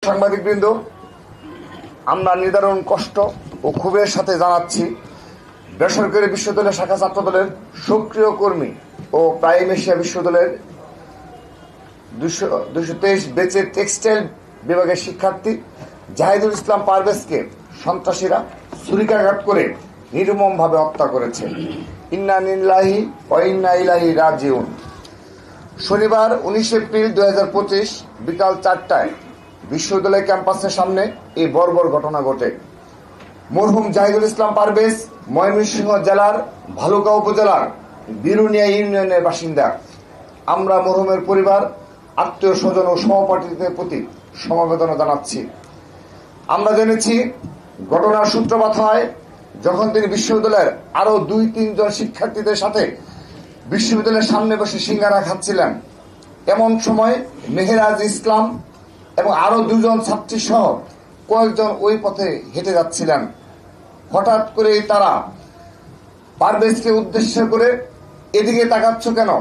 সাংবাদিকবৃন্দ, আমরা নিদারুণ কষ্ট ও ক্ষোভের সাথে জানাচ্ছি বেসরকারি বিশ্ববিদ্যালয় শাখা ছাত্রদলের সক্রিয় কর্মী ও প্রাইম এশিয়া বিশ্ববিদ্যালয়ের 223 বেচের টেক্সটাইল বিভাগের শিক্ষার্থী জাহিদুল ইসলাম পারভেজকে সন্ত্রাসীরা ছুরিকাঘাত করে নির্মমভাবে হত্যা করেছে। ইন্না লিল্লাহি ওয়া ইন্না ইলাইহি রাজিউন। শনিবার 19 এপ্রিল 2025 বিকাল 4টায় বিশ্ববিদ্যালয় ক্যাম্পাসের সামনে এই বর্বর ঘটনা ঘটে। মরহুম জাহিদুল ইসলাম পারভেজ ময়মনসিংহ জেলার ভালুকা উপজেলার বিরুনিয়া ইউনিয়নের বাসিন্দা। আমরা মরহুমের পরিবার, আত্মীয় স্বজন ও সহপাঠীদের প্রতি সমবেদনা জানাচ্ছি। আমরা জেনেছি ঘটনার সূত্রপাত হয় যখন তিনি বিশ্ববিদ্যালয়ের আরো 2-3 জন শিক্ষার্থীদের সাথে বিশ্ববিদ্যালয়ের সামনে বসে সিঙ্গারা খাচ্ছিলেন। এমন সময় মেহেরাজ ইসলাম এবং আরো 2 জন ছাত্রী সহ কয়েকজন ওই পথে হেঁটে যাচ্ছিলেন। হঠাৎ করে তারা পারভেজকে উদ্দেশ্য করে, এদিকে তাকাচ্ছ কেন,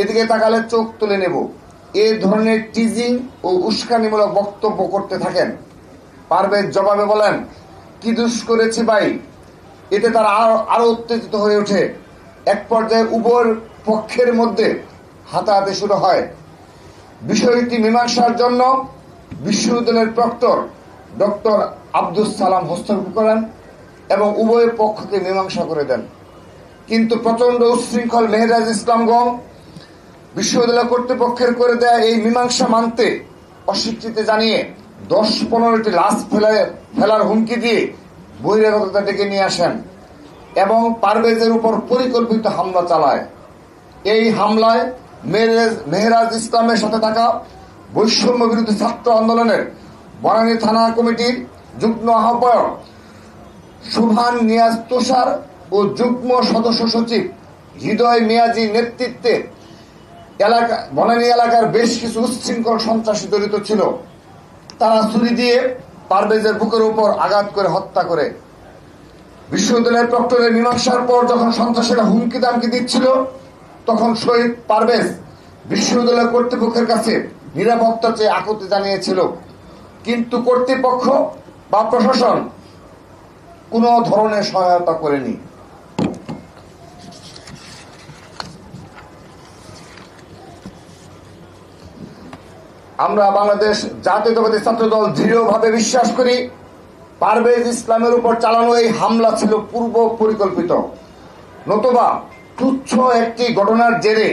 এদিকে তাকালে চোখ তুলে নেব, এই ধরনের টিজিং ও উস্কানিমূলক বক্তব্য করতে থাকেন। পারভেজ জবাবে বলেন, কি দোষ করেছি ভাই। এতে তারা আরো উত্তেজিত হয়ে ওঠে। এক পর্যায়ে উভয় পক্ষের মধ্যে হাতাহাতি শুরু হয়। বিষয়টি মীমাংসার জন্য বিশ্ববিদ্যালয়ের প্রক্টর ডক্টর আব্দুস সালাম হস্তক্ষেপ করেন এবং উভয় পক্ষকে মীমাংসা করে দেন। কিন্তু প্রচন্ড উচ্ছৃঙ্খল মেহেরাজ ইসলামগণ বিশ্ববিদ্যালয় কর্তৃপক্ষের করে দেয়া এই মীমাংসা মানতে অস্বীকৃতি জানিয়ে 10-15টি লাশ ফেলার হুমকি দিয়ে বহিরাগততা ডেকে নিয়ে আসেন এবং পারভেজের উপর পরিকল্পিত হামলা চালায়। এই হামলায় মেহেরাজ ইসলামের সাথে থাকা বৈষম্য বিরোধী ছাত্র আন্দোলনের বনানী থানা কমিটির যুগ্ম আহ্বায়ক সুবহান নিয়াজ তুষার ও যুগ্ম সদস্য সচিব হৃদয় মিয়াজি নেতৃত্বে বনানী এলাকার বেশ কিছু উচ্ছৃঙ্খল সন্ত্রাসী জড়িত ছিল। তারা ছুরি দিয়ে পারভেজের বুকের উপর আঘাত করে হত্যা করে। বিশ্ববিদ্যালয়ের প্রক্টরের মীমাংসার পর যখন সন্ত্রাসীরা হুমকি দামকি দিচ্ছিল, তখন শহীদ পারভেজ বিশ্ববিদ্যালয় কর্তৃপক্ষের কাছে নিরাপত্তা চেয়ে আকুতি জানিয়েছিল, কিন্তু কর্তৃপক্ষ বা প্রশাসন কোনো ধরনের সহায়তা করেনি। আমরা বাংলাদেশ জাতীয়তাবাদী ছাত্রদল দৃঢ়ভাবে বিশ্বাস করি, পারভেজ ইসলামের উপর চালানো এই হামলা ছিল পূর্ব পরিকল্পিত, নতুবা তুচ্ছ একটি ঘটনার জেরে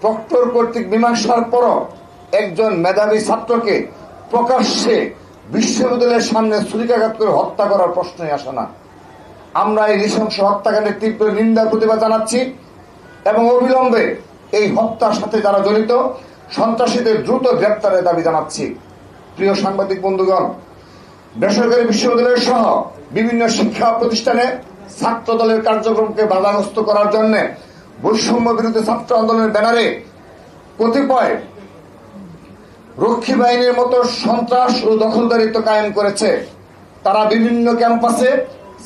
প্রক্টর কর্তৃক মীমাংসার পরও একজন মেধাবী ছাত্রকে প্রকাশ্যে বিশ্ববিদ্যালয়ের সামনে ছুরিকাঘাত করে হত্যা করার প্রশ্নই আসে না। আমরা এই নৃশংস হত্যাকাণ্ডের তীব্র নিন্দার প্রতিবাদ জানাচ্ছি এবং অবিলম্বে এই হত্যার সাথে যারা জড়িত সন্ত্রাসীদের দ্রুত গ্রেপ্তারের দাবি জানাচ্ছি। প্রিয় সাংবাদিক বন্ধুগণ, বেসরকারি বিশ্ববিদ্যালয় সহ বিভিন্ন শিক্ষা প্রতিষ্ঠানে ছাত্র দলের কার্যক্রমকে বাধাগ্রস্ত করার জন্য বৈষম্য বিরোধী ছাত্র আন্দোলনের ব্যানারে কতিপয় রক্ষী বাহিনীর মতো সন্ত্রাস ও দখলদারিত্ব কায়েম করেছে। তারা বিভিন্ন ক্যাম্পাসে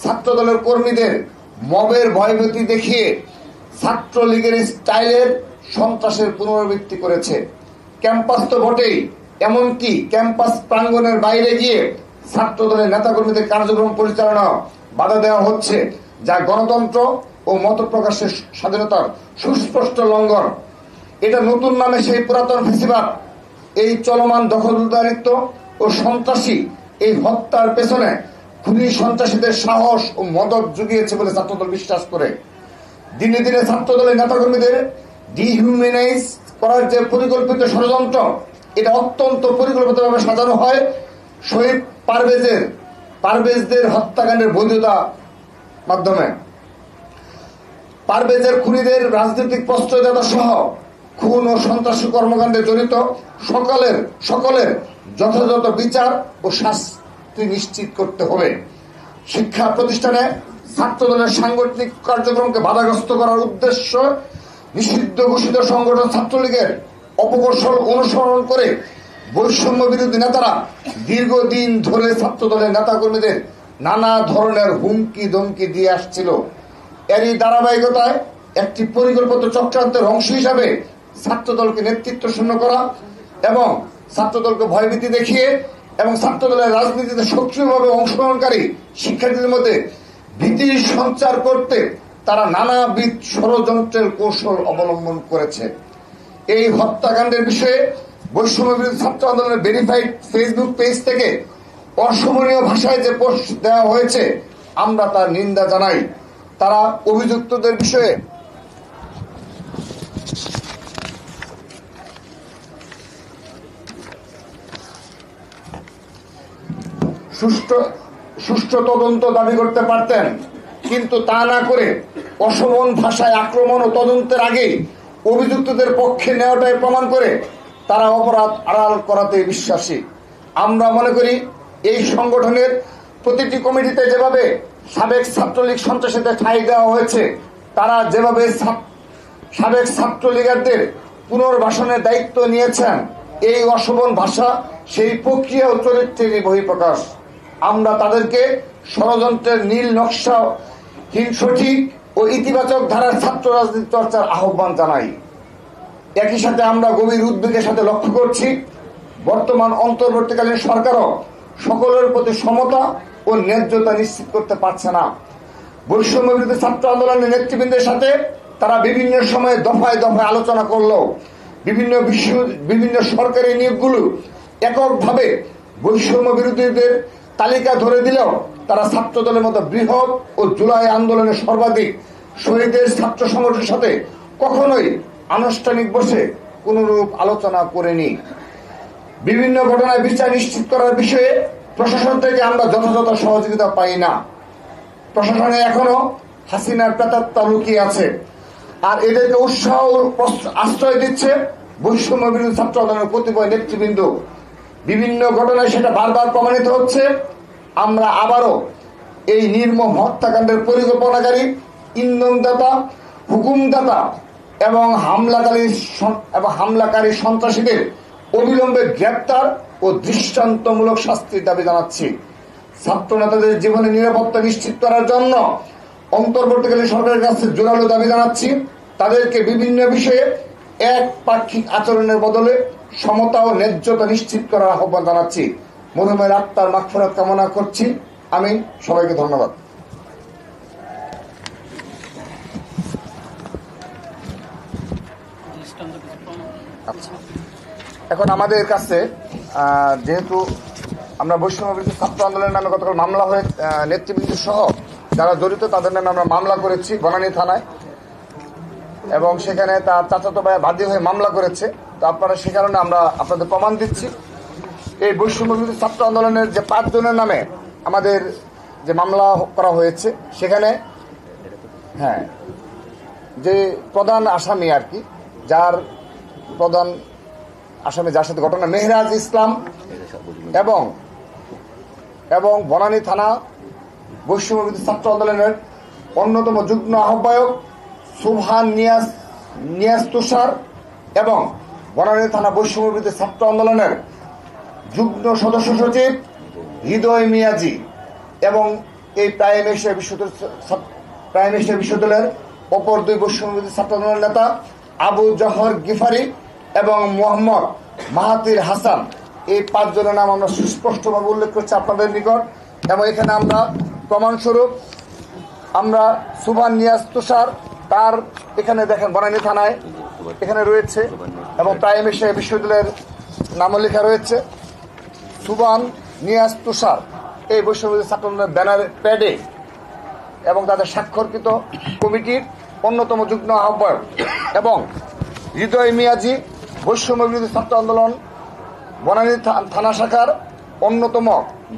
ছাত্র দলের কর্মীদের মবের ভয়ভীতি দেখিয়ে ছাত্রলীগের স্টাইলের সন্ত্রাসের পুনরাবৃত্তি করেছে। ক্যাম্পাস তো বটেই, এমনকি ক্যাম্পাস প্রাঙ্গণের বাইরে গিয়ে ছাত্র দলের নেতাকর্মীদের কার্যক্রম পরিচালনা বাধা দেওয়া হচ্ছে, যা গণতন্ত্র ও মত প্রকাশের স্বাধীনতার সুস্পষ্ট লঙ্ঘন। এটা নতুন নামে সেই পুরাতন ফেসিবাদ। এই চলমান দখলদারিত্ব ও সন্ত্রাসী এই হত্যার পেছনে খুনি সন্ত্রাসীদের সাহস ও মদত জুগিয়েছে বলে ছাত্রদল বিশ্বাস করে। দিনে দিনে ছাত্রদলের নেতাকর্মীদের ডিহিউম্যানাইজ করার যে পরিকল্পিত ষড়যন্ত্র, এটা অত্যন্ত পরিকল্পিতভাবে সাজানো হয় শহীদ পারভেজদের হত্যাকাণ্ডের বৈধতা মাধ্যমে। পারভেজের খুনিদের রাজনৈতিক প্রশ্রয়দাতা সহ খুন ও সন্ত্রাসী কর্মকাণ্ডে জড়িত সকলের যথাযথ বিচার ও শাস্তি নিশ্চিত করতে হবে। শিক্ষা প্রতিষ্ঠানে ছাত্রদলের সাংগঠনিক কার্যক্রমকে বাধাগ্রস্ত করার উদ্দেশ্য নিষিদ্ধ ঘোষিত সংগঠন ছাত্রলীগের অপকৌশল অনুসরণ করে বৈষম্য বিরোধী নেতারা দীর্ঘদিন ধরে ছাত্রদলের নেতাকর্মীদের নানা ধরনের হুমকি ধমকি দিয়ে আসছিল। এরই ধারাবাহিকতায় একটি পরিকল্পিত চক্রান্তের অংশ হিসাবে ছাত্রদলকে নেতৃত্ব শূন্য করা এবং ছাত্রদলকে ভয়ভীতি দেখিয়ে এবং ছাত্রদলের রাজনীতিতে সক্রিয়ভাবে অংশগ্রহণকারী শিক্ষার্থীদের মধ্যে ভীতি সঞ্চার করতে তারা নানাবিধ ষড়যন্ত্রের কৌশল অবলম্বন করেছে। এই হত্যাকাণ্ডের বিষয়ে বৈষম্য বিরোধী ছাত্র আন্দোলনের ভেরিফাইড ফেসবুক পেজ থেকে অসমনীয় ভাষায় যে পোস্ট দেওয়া হয়েছে, আমরা তার নিন্দা জানাই। তারা অভিযুক্তদের বিষয়ে সুষ্ঠু তদন্ত দাবি করতে পারতেন, কিন্তু তা না করে অসমন ভাষায় আক্রমণ ও তদন্তের আগেই অভিযুক্তদের পক্ষে নেওয়াটাই প্রমাণ করে তারা অপরাধ আড়াল করাতে বিশ্বাসী। আমরা মনে করি এই সংগঠনের প্রতিটি কমিটিতে যেভাবে সাবেক ছাত্রলীগ সন্ত্রাসীদের ঠাঁই দেওয়া হয়েছে, তারা যেভাবে সাবেক ছাত্রলীগারদের পুনর্বাসনের দায়িত্ব নিয়েছেন, এই অশোভন ভাষা সেই প্রক্রিয়া ও চরিত্রেরই বহিঃপ্রকাশ। আমরা তাদেরকে ষড়যন্ত্রের নীল নকশাহীন সঠিক ও ইতিবাচক ধারার ছাত্র রাজনীতি চর্চার আহ্বান জানাই। একই সাথে আমরা গভীর উদ্বেগের সাথে লক্ষ্য করছি, বর্তমান অন্তর্বর্তীকালীন সরকারও সকলের প্রতি সমতা ও ন্যায্যতা নিশ্চিত করতে পারছে না। বৈষম্য বিরোধী ছাত্র আন্দোলনের নেতৃবৃন্দের সাথে তারা বিভিন্ন সময়ে দফায় দফায় আলোচনা করলেও বিভিন্ন সরকারি নিয়োগগুলো এককভাবে বৈষম্য বিরোধীদের তালিকা ধরে দিলেও তারা ছাত্র দলের মতো বৃহৎ ও জুলাই আন্দোলনের সর্বাধিক শহীদের ছাত্র সংগঠনের সাথে কখনোই আনুষ্ঠানিক বসে কোনরূপ আলোচনা করেনি। বিভিন্ন ঘটনায় বিচার নিশ্চিত করার বিষয়ে প্রশাসন থেকে আমরা যথাযথ সহযোগিতা পাই না। প্রশাসনে এখনো হাসিনার প্রেতাত্মা লুকিয়ে আছে, আর এদেরকে উৎসাহ আশ্রয় দিচ্ছে বৈষম্য বিরোধী ছাত্র আন্দোলনের কতিপয় নেতৃবৃন্দ। বিভিন্ন ঘটনায় সেটা বারবার প্রমাণিত হচ্ছে। আমরা আবারও এই নির্মম হত্যাকাণ্ডের পরিকল্পনাকারী, ইন্ধনদাতা, হুকুমদাতা এবং হামলাকারী সন্ত্রাসীদের অবিলম্বে গ্রেপ্তার ও দৃষ্টান্তমূলক শাস্তির দাবি জানাচ্ছি। ছাত্র নেতাদের জীবনের নিরাপত্তা নিশ্চিত করার জন্য অন্তর্বর্তীকালীন সরকারের কাছে জোরালো দাবি জানাচ্ছি। তাদেরকে বিভিন্ন বিষয়ে একপাক্ষিক আচরণের বদলে সমতা ও ন্যায্যতা নিশ্চিত করার আহ্বান জানাচ্ছি। মরহুমের আত্মার মাগফিরাত কামনা করছি। আমি সবাইকে ধন্যবাদ। আচ্ছা, এখন আমাদের কাছে যেহেতু আমরা বৈষম্য বিরোধী ছাত্র আন্দোলনের নামে গতকাল মামলা হয়ে নেতৃবৃন্দ সহ যারা জড়িত তাদের নামে আমরা মামলা করেছি বনানী থানায়, এবং সেখানে তার চাচাতো ভাই বাদী হয়ে মামলা করেছে। তো আপনারা সে কারণে আমরা আপনাদের প্রমাণ দিচ্ছি। এই বৈষম্য বিরোধী ছাত্র আন্দোলনের যে 5 জনের নামে আমাদের যে মামলা করা হয়েছে, সেখানে যে প্রধান আসামি আর কি, যার প্রধান আসামি যার সাথে ঘটনা, মেহরাজ ইসলাম এবং বনানী থানা বৈষম্য বিরোধী ছাত্র আন্দোলনের অন্যতম যুগ্ম আহ্বায়ক সুবহান নিয়াজ তুষার এবং বনানী থানা বৈষম্য বিরোধী ছাত্র আন্দোলনের যুগ্ম সদস্য সচিব হৃদয় মিয়াজি এবং এই প্রাইম এশিয়া বিশ্ববিদ্যালয়ের অপর 2 বৈষম্য বিরোধী ছাত্র আন্দোলনের নেতা আবু জহর গিফারি এবং মোহাম্মদ মাহাতির হাসান, এই 5 জনের নাম আমরা সুস্পষ্টভাবে উল্লেখ করছি আপনাদের নিকট। এবং এখানে আমরা প্রমাণস্বরূপ আমরা সুবহান নিয়াজ তুষার, তার এখানে দেখেন বনানী থানায় এখানে রয়েছে এবং প্রাইম এশিয়া বিশ্ববিদ্যালয়ের নামও লেখা রয়েছে। সুবহান নিয়াজ তুষার এই বৈষম্য ছাত্র আন্দোলনের ব্যানার প্যাডে এবং তাদের স্বাক্ষরকৃত কমিটির অন্যতম যুগ্ম আহ্বায়ক, এবং হৃদয় মিয়াজি বৈষম্য বিরোধী ছাত্র আন্দোলন বনানী থানা শাখার অন্যতম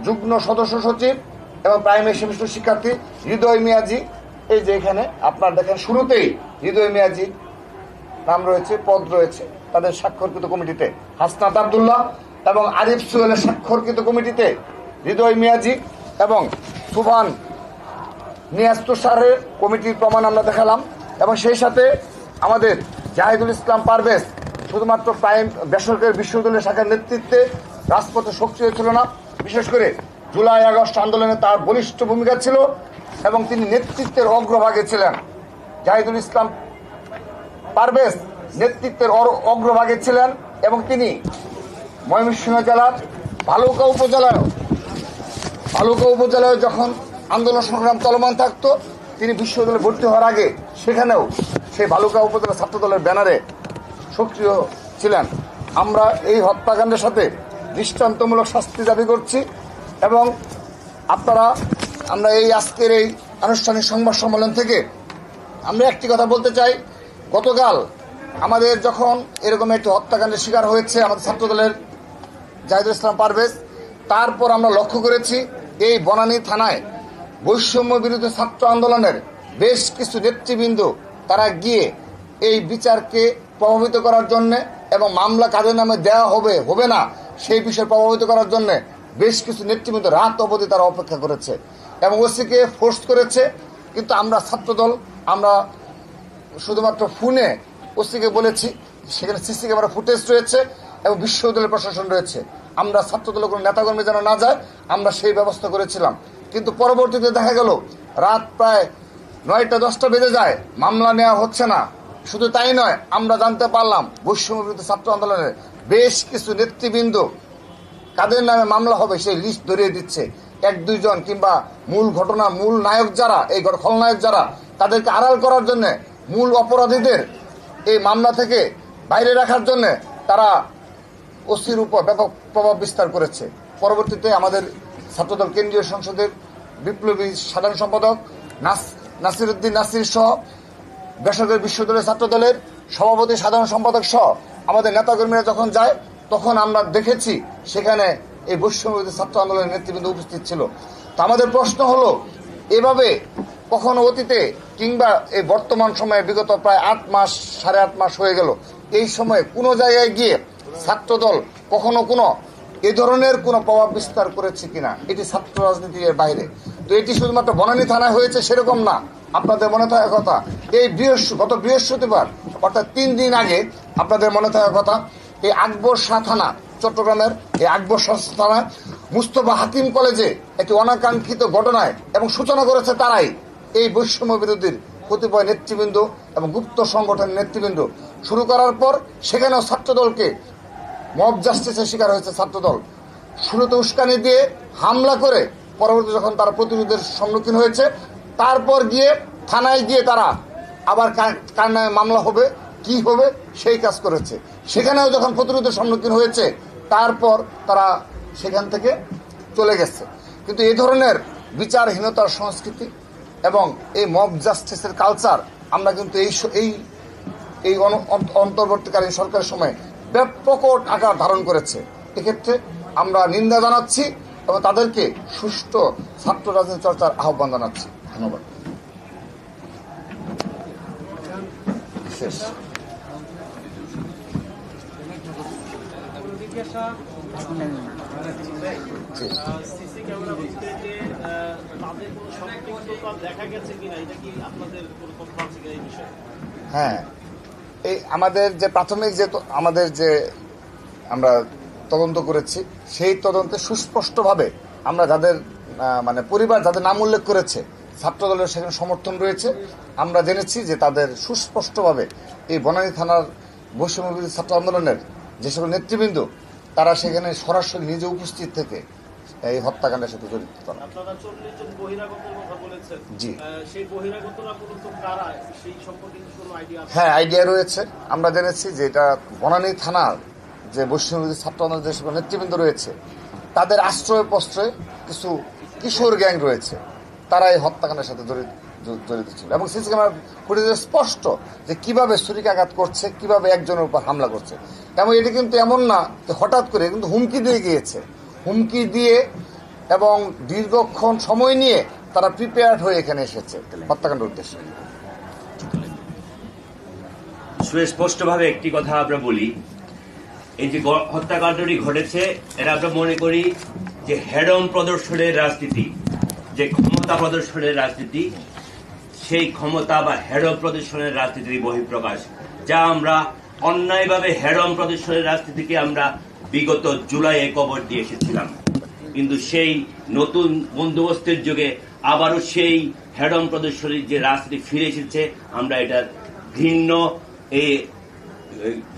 যুগ্ম সদস্য সচিব এবং প্রাইম এশিয়া বিশ্ববিদ্যালয়ের শিক্ষার্থী হৃদয় মিয়াজি। এই যে এখানে আপনার দেখেন শুরুতেই হৃদয় মিয়াজি নাম রয়েছে, পদ রয়েছে তাদের স্বাক্ষরকৃত কমিটিতে। হাসনাত আব্দুল্লাহ এবং আরিফ সোহেলের স্বাক্ষরকৃত কমিটিতে হৃদয় মিয়াজি এবং সুবহান নিয়াজ তুষারের কমিটির প্রমাণ আমরা দেখালাম। এবং সেই সাথে আমাদের জাহিদুল ইসলাম পারভেজ শুধুমাত্র বেসরকারি বিশ্ববিদ্যালয় শাখার নেতৃত্বে রাজপথে সক্রিয় ছিল না, বিশেষ করে জুলাই আগস্ট আন্দোলনে তার বলিষ্ঠ ভূমিকা ছিল এবং তিনি নেতৃত্বের অগ্রভাগে ছিলেন। জাহিদুল ইসলাম পারভেজ নেতৃত্বের অগ্রভাগে ছিলেন এবং তিনি ময়মনসিংহ জেলার ভালুকা উপজেলায় যখন আন্দোলন সংগ্রাম চলমান থাকতো, তিনি বিশ্ববিদ্যালয়ে ভর্তি হওয়ার আগে সেখানেও সেই ভালুকা উপজেলা ছাত্রদলের ব্যানারে সক্রিয় ছিলেন। আমরা এই হত্যাকাণ্ডের সাথে দৃষ্টান্তমূলক শাস্তি দাবি করছি এবং আমরা এই আজকের এই আনুষ্ঠানিক সংবাদ সম্মেলন থেকে আমরা একটি কথা বলতে চাই। গতকাল আমাদের যখন এরকম একটি হত্যাকাণ্ডের শিকার হয়েছে আমাদের ছাত্রদলের জাহিদুল ইসলাম পারভেজ, তারপর আমরা লক্ষ্য করেছি এই বনানী থানায় বৈষম্য বিরোধী ছাত্র আন্দোলনের বেশ কিছু নেতৃবৃন্দ তারা গিয়ে এই বিচারকে প্রভাবিত করার জন্য এবং মামলা কাদের নামে দেওয়া হবে না সেই বিষয়ে প্রভাবিত করার জন্য বেশ কিছু নেতৃবৃন্দ রাত অবধি তারা অপেক্ষা করেছে এবং ওসিকে ফোর্স করেছে। কিন্তু আমরা ছাত্রদল আমরা শুধুমাত্র ফোনে ওসিকে বলেছি, সেখানে সিসি ক্যামেরা ফুটেজ রয়েছে এবং বিশ্ববিদ্যালয়ের প্রশাসন রয়েছে, আমরা ছাত্রদলের কোনো নেতাকর্মী যেন না যায় আমরা সেই ব্যবস্থা করেছিলাম। কিন্তু পরবর্তীতে দেখা গেল রাত প্রায় 9টা-10টা বেজে যায়, মামলা নেওয়া হচ্ছে না। শুধু তাই নয়, আমরা জানতে পারলাম বৈষম্য বিরোধী ছাত্র আন্দোলনের বেশ কিছু নেতৃবৃন্দ কাদের নামে মামলা হবে সেই লিস্ট ধরিয়ে দিচ্ছে। 1-2 জন কিংবা মূল ঘটনা মূল নায়ক যারা, এই খলনায়ক যারা, তাদেরকে আড়াল করার জন্য, মূল অপরাধীদের এই মামলা থেকে বাইরে রাখার জন্য তারা ওসির উপর ব্যাপক প্রভাব বিস্তার করেছে। পরবর্তীতে আমাদের ছাত্রদল কেন্দ্রীয় সংসদের বিপ্লবী সাধারণ সম্পাদক নাসিরউদ্দিন নাসির সহ বেসরকারি বিশ্ববিদ্যালয় ছাত্রদলের সভাপতি সাধারণ সম্পাদক সহ আমাদের নেতাকর্মীরা যখন যায় তখন আমরা দেখেছি সেখানে এই বৈষম্য বিরোধী ছাত্র আন্দোলনের নেতৃবৃন্দ উপস্থিত ছিল। তো আমাদের প্রশ্ন হলো, এভাবে কখনো অতীতে কিংবা এই বর্তমান সময়ে বিগত প্রায় 8 মাস 8.5 মাস হয়ে গেল, এই সময়ে কোনো জায়গায় গিয়ে ছাত্রদল কখনো কোনো এই ধরনের কোনো প্রভাব বিস্তার করেছে কিনা, এটি ছাত্র রাজনীতির বাইরে। তো এটি শুধুমাত্র বনানী থানায় হয়েছে সেরকম না। আপনাদের মনে থাকার কথা, এই গত বৃহস্পতিবার অর্থাৎ 3 দিন আগে আপনাদের মনে থাকার কথা, এই আকবর শাহ থানা, চট্টগ্রামের এই আকবর শাহ থানা মুস্তফা হাকিম কলেজে একটি অনাকাঙ্ক্ষিত ঘটনায় এবং সূচনা করেছে তারাই, এই বৈষম্য বিরোধীর কতিপয় নেতৃবৃন্দ এবং গুপ্ত সংগঠনের নেতৃবৃন্দ শুরু করার পর সেখানেও ছাত্রদলকে মব জাস্টিসের শিকার হয়েছে ছাত্রদল। শুরুতে উস্কানি দিয়ে হামলা করে পরবর্তী যখন তারা প্রতিরোধের সম্মুখীন হয়েছে, তারপর গিয়ে থানায় গিয়ে তারা আবার কার নামে মামলা হবে কি হবে সেই কাজ করেছে। সেখানেও যখন প্রতিরোধের সম্মুখীন হয়েছে তারপর তারা সেখান থেকে চলে গেছে। কিন্তু এই ধরনের বিচারহীনতার সংস্কৃতি এবং এই মব জাস্টিসের কালচার আমরা কিন্তু এই অন্তর্বর্তীকালীন সরকারের সময় ব্যাপক আকার ধারণ করেছে। এক্ষেত্রে আমরা নিন্দা জানাচ্ছি এবং তাদেরকে সুষ্ঠু ছাত্র রাজনীতি চর্চার আহ্বান জানাচ্ছি। ধন্যবাদ। শেষ। হ্যাঁ, এই আমাদের যে প্রাথমিক আমাদের যে আমরা তদন্ত করেছি সেই তদন্তে সুস্পষ্টভাবে আমরা যাদের মানে পরিবার যাদের নাম উল্লেখ করেছে ছাত্রদলের সেখানে সমর্থন রয়েছে, আমরা জেনেছি যে তাদের সুস্পষ্টভাবে এই বনানী থানার বৈষম্য বিরোধী ছাত্র আন্দোলনের যে সকল নেতৃবৃন্দ তারা সেখানে সরাসরি নিজে উপস্থিত থেকে এই হত্যাকাণ্ডের সাথে জড়িত। জি, হ্যাঁ, আইডিয়া রয়েছে। আমরা জেনেছি যে এটা বনানী থানার যে বৈষম্য বিরোধী ছাত্র আন্দোলনের যে সকল নেতৃবৃন্দ রয়েছে তাদের আশ্রয় প্রশ্রয়ে কিছু কিশোর গ্যাং রয়েছে, তারা এই হত্যাকাণ্ডের সাথে জড়িত ছিল এবং সিসি ক্যামেরা ফুটেজে স্পষ্ট যে কিভাবে ছুরিকাঘাত করছে, কিভাবে একজনের উপর হামলা করছে। এবং এটি কিন্তু এমন না যে হঠাৎ করে, কিন্তু হুমকি দিয়ে গিয়েছে, হুমকি দিয়ে এবং দীর্ঘক্ষণ সময় নিয়ে তারা প্রিপেয়ার্ড হয়ে এখানে এসেছে হত্যাকাণ্ডের উদ্দেশ্যে। সুস্পষ্টভাবে একটি কথা আমরা বলি, এই যে হত্যাকাণ্ডটি ঘটেছে এটা আমরা মনে করি যে হেডম প্রদর্শনের রাজনীতি, যে ক্ষমতা প্রদর্শনের রাজনীতি, সেই ক্ষমতা বা হেডম প্রদর্শনের রাজনীতির বহিঃপ্রকাশ, যা আমরা অন্যায়ভাবে হেডম প্রদর্শনের রাজনীতিকে আমরা বিগত জুলাইয়ে কবর দিয়ে এসেছিলাম। কিন্তু সেই নতুন বন্দোবস্তের যুগে আবারও সেই হেডম প্রদর্শনের যে রাজনীতি ফিরে এসেছে, আমরা এটার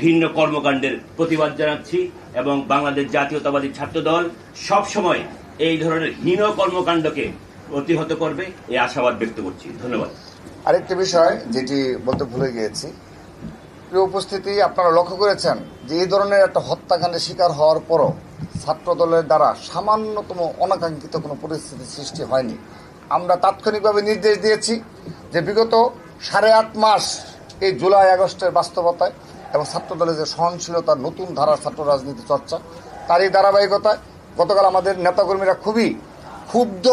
ভিন্ন কর্মকাণ্ডের প্রতিবাদ জানাচ্ছি এবং বাংলাদেশ জাতীয়তাবাদী ছাত্র দল সবসময় এই ধরনের হীন কর্মকাণ্ডকে প্রতিহত করবে এই আশাবাদ ব্যক্ত করছি। ধন্যবাদ। আরেকটি বিষয় যেটি বলতে ভুলে গিয়েছি, প্রিয় উপস্থিতি, আপনারা লক্ষ্য করেছেন যে এই ধরনের একটা হত্যাকাণ্ডের শিকার হওয়ার পরও ছাত্র দলের দ্বারা সামান্যতম অনাকাঙ্ক্ষিত কোনো পরিস্থিতির সৃষ্টি হয়নি। আমরা তাৎক্ষণিকভাবে নির্দেশ দিয়েছি যে বিগত 8.5 মাস এই জুলাই আগস্টের বাস্তবতায় এবং ছাত্র দলের যে সহনশীলতার নতুন ধারার ছাত্র রাজনীতি চর্চা, তারই ধারাবাহিকতায় গতকাল আমাদের নেতাকর্মীরা খুবই ক্ষুব্ধ,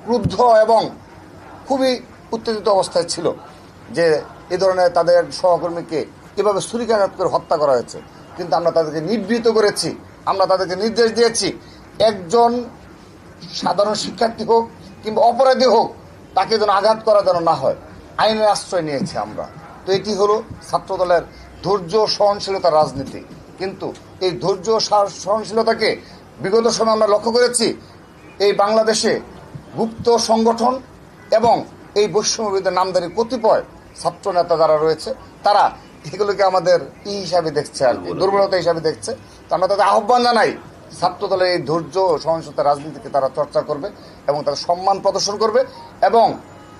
ক্রুদ্ধ এবং খুবই উত্তেজিত অবস্থায় ছিল যে এ ধরনের তাদের সহকর্মীকে এভাবে ছুরিকাঘাত করে হত্যা করা হয়েছে। কিন্তু আমরা তাদেরকে নিবৃত্ত করেছি, আমরা তাদেরকে নির্দেশ দিয়েছি একজন সাধারণ শিক্ষার্থী হোক কিংবা অপরাধী হোক তাকে যেন আঘাত করা যেন না হয়, আইনের আশ্রয় নিয়েছি আমরা। তো এটি হলো ছাত্রদলের ধৈর্য সহনশীলতার রাজনীতি। কিন্তু এই ধৈর্য সহনশীলতাকে বিগত সময় আমরা লক্ষ্য করেছি এই বাংলাদেশে গুপ্ত সংগঠন এবং এই বৈষম্যবিরোধী নামধারী কতিপয় ছাত্র নেতা যারা রয়েছে তারা এগুলোকে আমাদের হিসাবে দেখছে, আর কি দুর্বলতা হিসাবে দেখছে। তো আমরা তাদের আহ্বান জানাই ছাত্র দলের এই ধৈর্য সহনশীলতার রাজনীতিকে তারা চর্চা করবে এবং তারা সম্মান প্রদর্শন করবে এবং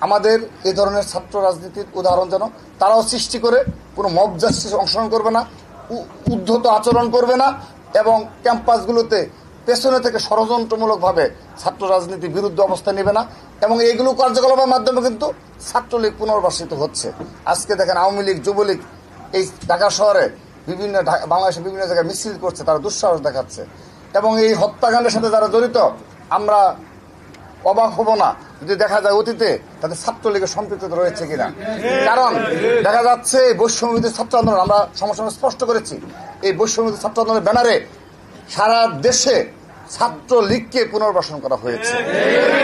আমাদের এই ধরনের ছাত্র রাজনীতির উদাহরণ যেন তারাও সৃষ্টি করে কোনো মব জাস্টিসে অংশগ্রহণ করবে না, উদ্ধত আচরণ করবে না এবং ক্যাম্পাসগুলোতে পেছনে থেকে ষড়যন্ত্রমূলকভাবে ছাত্র রাজনীতির বিরুদ্ধে অবস্থান নেবে না। এবং এইগুলো কার্যকলাপের মাধ্যমে কিন্তু ছাত্রলীগ পুনর্বাসিত হচ্ছে। আজকে দেখেন আওয়ামী লীগ, যুবলীগ এই ঢাকা শহরে বিভিন্ন বাংলাদেশের বিভিন্ন জায়গায় মিছিল করছে, তারা দুঃসাহস দেখাচ্ছে এবং এই হত্যাকাণ্ডের সাথে যারা জড়িত আমরা অবাক হব না যদি দেখা যায় অতীতে তাদের ছাত্রলীগের সম্পৃক্ততা রয়েছে কিনা। কারণ দেখা যাচ্ছে এই বৈষম্যবিরোধী ছাত্র আন্দোলন, আমরা সমস্যা স্পষ্ট করেছি, এই বৈষম্যবিরোধী ছাত্র আন্দোলনের ব্যানারে সারা দেশে ছাত্রলীগকে পুনর্বাসন করা হয়েছে।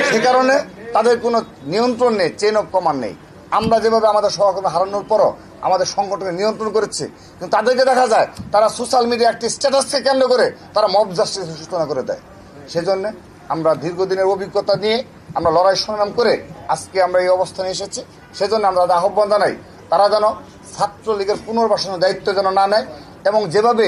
সে কারণে তাদের কোনো নিয়ন্ত্রণ নেই, চেইন অফ কমান্ড নেই। আমরা যেভাবে আমাদের সহকর্মী হারানোর পরও আমাদের সংগঠনকে নিয়ন্ত্রণ করেছি, কিন্তু তাদেরকে দেখা যায় তারা সোশ্যাল মিডিয়া একটি স্ট্যাটাসকে কেন্দ্র করে তারা মব জাস্টিসের সূচনা করে দেয়। সেজন্য আমরা দীর্ঘদিনের অভিজ্ঞতা নিয়ে আমরা লড়াই সংগ্রাম করে আজকে আমরা এই অবস্থানে এসেছি। সেজন্য আমরা আহ্বান জানাই তারা যেন ছাত্রলীগের পুনর্বাসনের দায়িত্ব যেন না নেয় এবং যেভাবে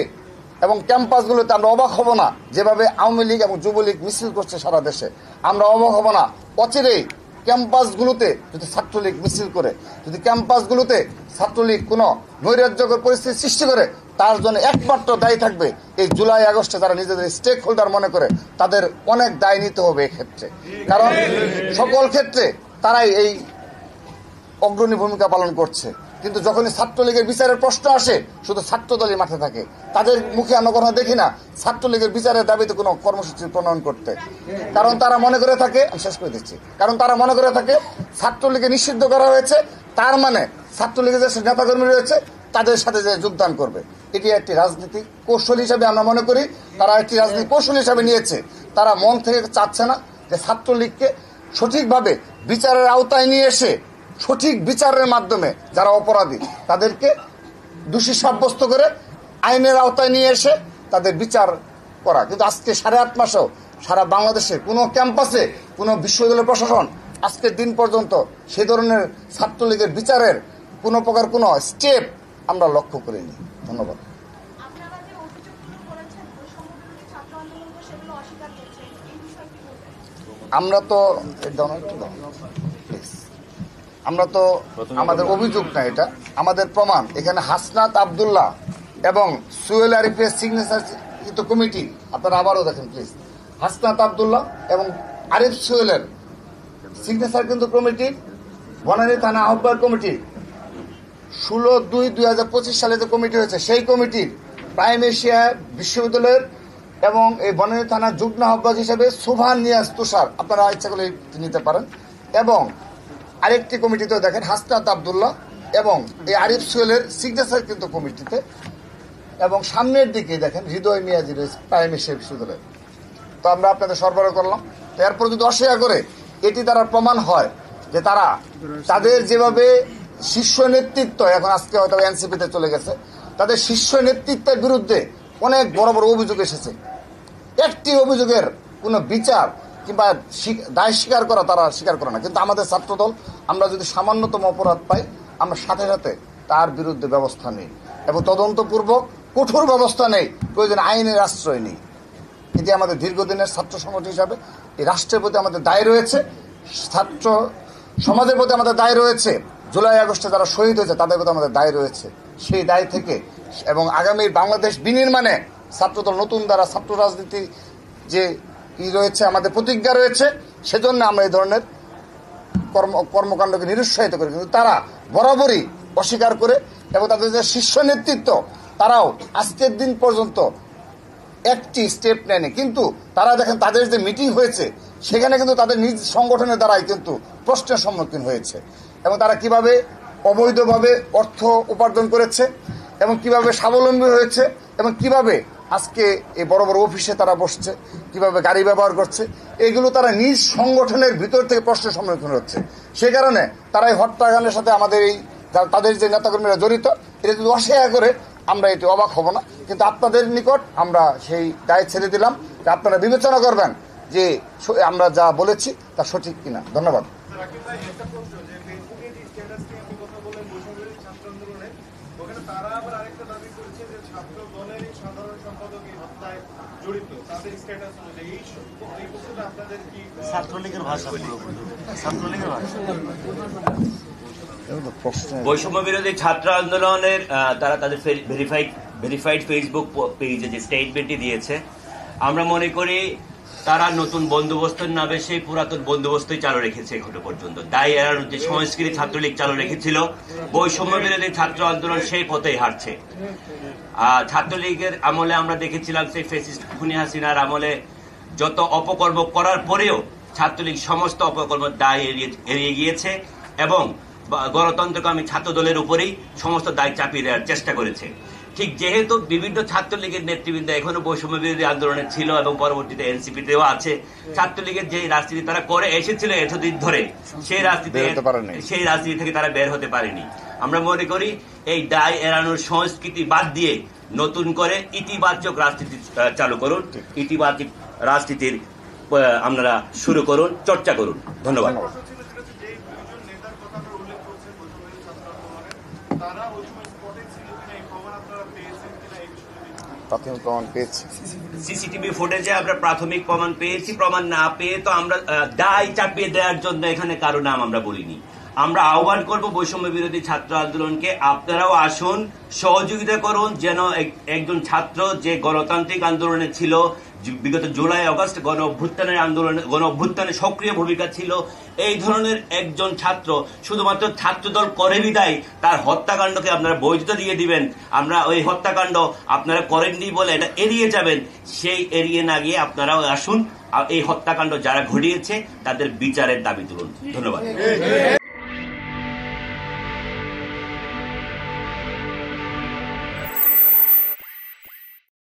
এবং ক্যাম্পাসগুলোতে আমরা অবাক হব না, যেভাবে আওয়ামী লীগ এবং যুবলীগ মিছিল করছে সারা দেশে, আমরা অবাক হব না অচিরেই ক্যাম্পাসগুলোতে যদি ছাত্রলীগ মিছিল করে, যদি ক্যাম্পাসগুলোতে ছাত্রলীগ কোনো নৈরাজ্যকর পরিস্থিতি সৃষ্টি করে, তার জন্য একমাত্র দায়ী থাকবে এই জুলাই আগস্টে যারা নিজেদের স্টেক হোল্ডার মনে করে তাদের অনেক দায় নিতে হবে এক্ষেত্রে। কারণ সকল ক্ষেত্রে তারাই এই অগ্রণী ভূমিকা পালন করছে, কিন্তু যখনই ছাত্রলীগের বিচারের প্রশ্ন আসে শুধু ছাত্রদলই মাঠে থাকে। তাদের মুখে আমরা কখনো দেখি না ছাত্রলীগের বিচারের দাবিতে কোনো কর্মসূচি প্রণয়ন করতে। কারণ তারা মনে করে থাকে, আমি শেষ করে দিচ্ছি, কারণ তারা মনে করে থাকে ছাত্রলীগকে নিষিদ্ধ করা হয়েছে, তার মানে ছাত্রলীগের যে নেতাকর্মী রয়েছে তাদের সাথে যে যোগদান করবে। এটি একটি রাজনীতি কৌশল হিসাবে আমরা মনে করি তারা একটি রাজনীতি কৌশল হিসাবে নিয়েছে। তারা মন থেকে চাচ্ছে না যে ছাত্রলীগকে সঠিকভাবে বিচারের আওতায় নিয়ে এসে সঠিক বিচারের মাধ্যমে যারা অপরাধী তাদেরকে দোষী সাব্যস্ত করে আইনের আওতায় নিয়ে এসে তাদের বিচার করা। কিন্তু আজকে 8.5 মাসেও সারা বাংলাদেশে কোনো ক্যাম্পাসে কোনো বিশ্ববিদ্যালয় প্রশাসন আজকের দিন পর্যন্ত সেই ধরনের ছাত্রলীগের বিচারের কোনো প্রকার কোনো স্টেপ আমরা লক্ষ্য করিনি। ধন্যবাদ। আমরা তো আমাদের অভিযোগ না, এটা আমাদের প্রমাণ। এখানে হাসনাত আব্দুল্লাহ এবং সুহেল আরিফের সিগনেচার কিন্তু কমিটি, আপনারা আবারও দেখেন প্লিজ, হাসনাত আব্দুল্লাহ এবং আরিফ সুহেলের সিগনেচার কিন্তু কমিটির বনানী থানা আহ্বায়ক কমিটি 16/2/2025 সালে যে কমিটি হয়েছে সেই কমিটির প্রাইম এশিয়া বিশ্ববিদ্যালয়ের এবং এই বনানী থানার যুগ্ম আহ্বায়ক হিসেবে সুভান নিয়াজ তুষার, আপনারা ইচ্ছা করলে নিতে পারেন। এবং আরেকটি কমিটিতে দেখেন হাসনাত আব্দুল্লাহ এবং এই আরিফ সুহেলের সিগনেচার কিন্তু কমিটিতে, এবং সামনের দিকে দেখেন হৃদয় মিয়াজি রয়েছে প্রাইম এশিয়া বিশ্ববিদ্যালয়। তো আমরা আপনাদের সরবরাহ করলাম। তো এরপর যদি অস্বীকার করে এটি দ্বারা প্রমাণ হয় যে তারা তাদের যেভাবে শীর্ষ নেতৃত্ব এখন আজকে হয়তো এনসিপিতে চলে গেছে, তাদের শীর্ষ নেতৃত্বের বিরুদ্ধে অনেক বড় বড় অভিযোগ এসেছে, একটি অভিযোগের কোনো বিচার কিংবা দায় স্বীকার করা তারা স্বীকার করে না। কিন্তু আমাদের ছাত্রদল আমরা যদি সামান্যতম অপরাধ পাই আমরা সাথে সাথে তার বিরুদ্ধে ব্যবস্থা নিই এবং তদন্তপূর্বক কঠোর ব্যবস্থা নেই, প্রয়োজন আইনের আশ্রয় নেই। এটি আমাদের দীর্ঘদিনের ছাত্র সংগঠন হিসাবে এই রাষ্ট্রের প্রতি আমাদের দায় রয়েছে, ছাত্র সমাজের প্রতি আমাদের দায় রয়েছে, জুলাই আগস্টে যারা শহীদ হয়েছে তাদের প্রতি আমাদের দায় রয়েছে। সেই দায় থেকে এবং আগামী বাংলাদেশ বিনির্মাণে ছাত্রদল নতুন দ্বারা ছাত্র রাজনীতি যে রয়েছে, আমাদের প্রতিজ্ঞা রয়েছে, সেজন্য আমরা এই ধরনের কর্মকাণ্ডকে নিরুৎসাহিত করি। কিন্তু তারা বরাবরই অস্বীকার করে এবং তাদের যে শীর্ষ নেতৃত্ব তারাও আজকের দিন পর্যন্ত একটি স্টেপ নেয়নি। কিন্তু তারা দেখেন তাদের যে মিটিং হয়েছে সেখানে কিন্তু তাদের নিজ সংগঠনের দ্বারাই কিন্তু প্রশ্নের সম্মুখীন হয়েছে এবং তারা কিভাবে অবৈধভাবে অর্থ উপার্জন করেছে এবং কিভাবে স্বাবলম্বী হয়েছে এবং কিভাবে আজকে এই বড় বড় অফিসে তারা বসছে, কিভাবে গাড়ি ব্যবহার করছে, এগুলো তারা নিজ সংগঠনের ভিতর থেকে প্রশ্নের সম্মুখীন হচ্ছে। সে কারণে তারা এই হত্যাকাণ্ডের সাথে আমাদের এই তাদের যে নেতাকর্মীরা জড়িত এটা যদি অস্বীকার করে আমরা এটি অবাক হব না। কিন্তু আপনাদের নিকট আমরা সেই দায় ছেড়ে দিলাম যে আপনারা বিবেচনা করবেন যে আমরা যা বলেছি তা সঠিক কিনা। ধন্যবাদ। বৈষম্য বিরোধী ছাত্র আন্দোলনের তারা তাদের ভেরিফাইড ফেসবুক পেজে যে স্টেটমেন্টটি দিয়েছে, আমরা মনে করি তারা নতুন বন্দোবস্তের নামে সেই পুরাতন বন্দোবস্তই চালু রেখেছে এখনো পর্যন্ত। দায় এড়ানোর যে সংস্কৃতি ছাত্রলীগ চালু রেখেছিল, বৈষম্য বিরোধী ছাত্র আন্দোলন সেই পথেই হাঁটছে। ছাত্রলীগের আমলে আমরা দেখেছিলাম সেই ফ্যাসিস্ট খুনি হাসিনার আমলে যত অপকর্ম করার পরেও ছাত্রলীগ সমস্ত অপকর্মের দায় এড়িয়ে গিয়েছে এবং গণতন্ত্রকামী ছাত্র দলের উপরেই সমস্ত দায় চাপিয়ে দেওয়ার চেষ্টা করেছে। ঠিক যেহেতু বিভিন্ন ছাত্রলীগের নেতৃবৃন্দ এখনো বৈষম্য বিরোধী আন্দোলনে ছিল এবং পরবর্তীতে এনসিপিতেও আছে, ছাত্রলীগের যে রাজনীতি তারা করে এসেছিল এতদিন ধরে সেই রাজনীতি থেকে তারা বের হতে পারেনি। আমরা মনে করি এই দায় এড়ানোর সংস্কৃতি বাদ দিয়ে নতুন করে ইতিবাচক রাজনীতি চালু করুন, ইতিবাচক রাজনীতির আপনারা শুরু করুন, চর্চা করুন। ধন্যবাদ। প্রাথমিক প্রমাণ পেয়েছি, সিসিটিভি ফুটেজে আমরা প্রাথমিক প্রমাণ পেয়েছি। প্রমাণ না পেয়ে তো আমরা দায় চাপিয়ে দেওয়ার জন্য এখানে কারো নাম আমরা বলিনি। আমরা আহ্বান করব বৈষম্য বিরোধী ছাত্র আন্দোলনকে, আপনারাও আসুন, সহযোগিতা করুন, যেন একজন ছাত্র যে গণতান্ত্রিক আন্দোলনে ছিল, বিগত জুলাই আগস্ট গণ অভ্যুত্থানে সক্রিয় ভূমিকা ছিল, এই ধরনের একজন ছাত্র শুধুমাত্র ছাত্রদল করে বিদায় তার হত্যাকাণ্ডকে আপনারা বৈধতা দিয়ে দিবেন, আমরা ওই হত্যাকাণ্ড আপনারা করেননি বলে এটা এড়িয়ে যাবেন, সেই এড়িয়ে না গিয়ে আপনারাও আসুন, এই হত্যাকাণ্ড যারা ঘটিয়েছে তাদের বিচারের দাবি তুলুন। ধন্যবাদ।